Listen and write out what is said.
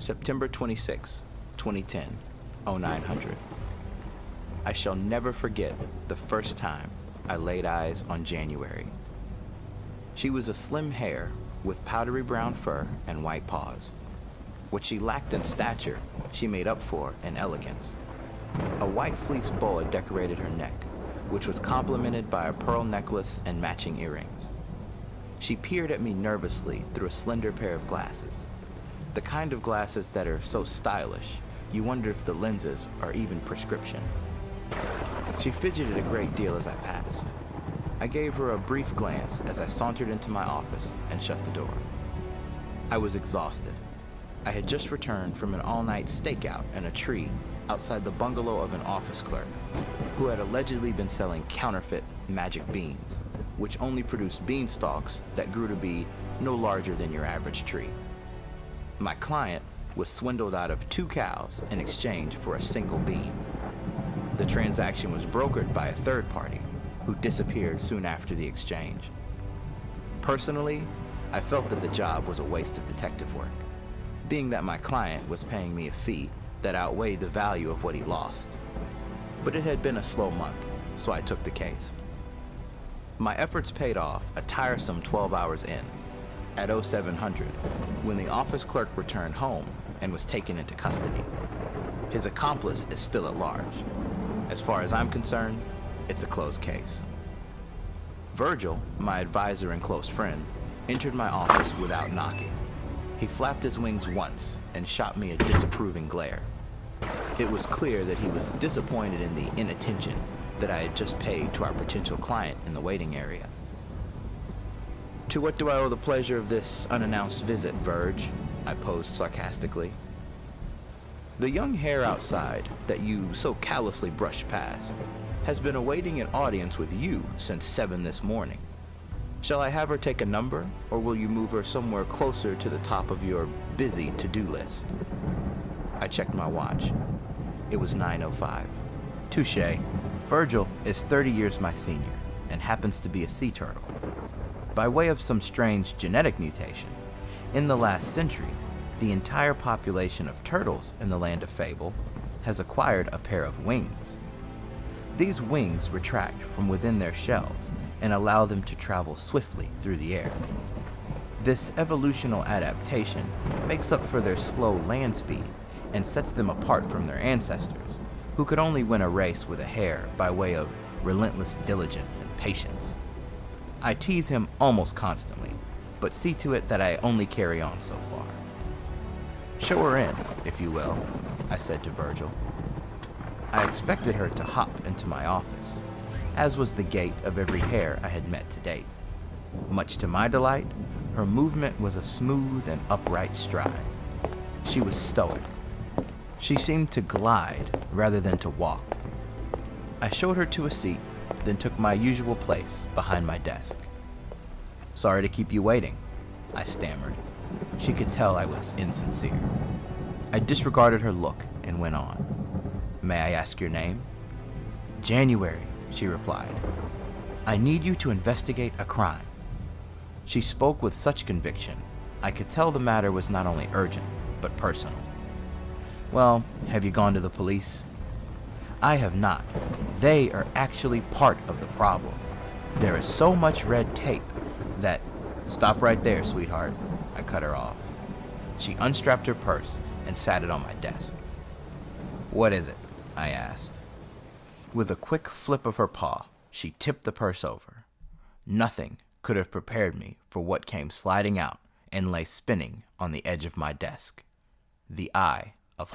September 26, 2010, 0900. I shall never forget the first time I laid eyes on January. She was a slim hare with powdery brown fur and white paws. What she lacked in stature, she made up for in elegance. A white fleece boa decorated her neck, which was complemented by a pearl necklace and matching earrings. She peered at me nervously through a slender pair of glasses, the kind of glasses that are so stylish, you wonder if the lenses are even prescription. She fidgeted a great deal as I passed. I gave her a brief glance as I sauntered into my office and shut the door. I was exhausted. I had just returned from an all-night stakeout in a tree outside the bungalow of an office clerk who had allegedly been selling counterfeit magic beans, which only produced beanstalks that grew to be no larger than your average tree. My client was swindled out of 2 cows in exchange for a single bean. The transaction was brokered by a third party who disappeared soon after the exchange. Personally, I felt that the job was a waste of detective work, being that my client was paying me a fee that outweighed the value of what he lost. But it had been a slow month, so I took the case. My efforts paid off a tiresome 12 hours in, at 0700, when the office clerk returned home and was taken into custody. His accomplice is still at large. As far as I'm concerned, it's a closed case. Virgil, my advisor and close friend, entered my office without knocking. He flapped his wings once and shot me a disapproving glare. It was clear that he was disappointed in the inattention that I had just paid to our potential client in the waiting area. "To what do I owe the pleasure of this unannounced visit, Verge?" I posed sarcastically. "The young hare outside that you so callously brushed past has been awaiting an audience with you since 7 this morning. Shall I have her take a number, or will you move her somewhere closer to the top of your busy to-do list?" I checked my watch. It was 9:05. Touché. Virgil is 30 years my senior and happens to be a sea turtle. By way of some strange genetic mutation, in the last century, the entire population of turtles in the land of Fabel has acquired a pair of wings. These wings retract from within their shells and allow them to travel swiftly through the air. This evolutional adaptation makes up for their slow land speed and sets them apart from their ancestors, who could only win a race with a hare by way of relentless diligence and patience. I tease him almost constantly, but see to it that I only carry on so far. "Show her in, if you will," I said to Virgil. I expected her to hop into my office, as was the gait of every hare I had met to date. Much to my delight, her movement was a smooth and upright stride. She was stoic. She seemed to glide rather than to walk. I showed her to a seat, then took my usual place behind my desk. "Sorry to keep you waiting," I stammered. She could tell I was insincere. I disregarded her look and went on. "May I ask your name?" "January," she replied. "I need you to investigate a crime." She spoke with such conviction, I could tell the matter was not only urgent, but personal. "Well, have you gone to the police?" "I have not. They are actually part of the problem. There is so much red tape that—" "Stop right there, sweetheart," I cut her off. She unstrapped her purse and sat it on my desk. "What is it?" I asked. With a quick flip of her paw, she tipped the purse over. Nothing could have prepared me for what came sliding out and lay spinning on the edge of my desk. The eye of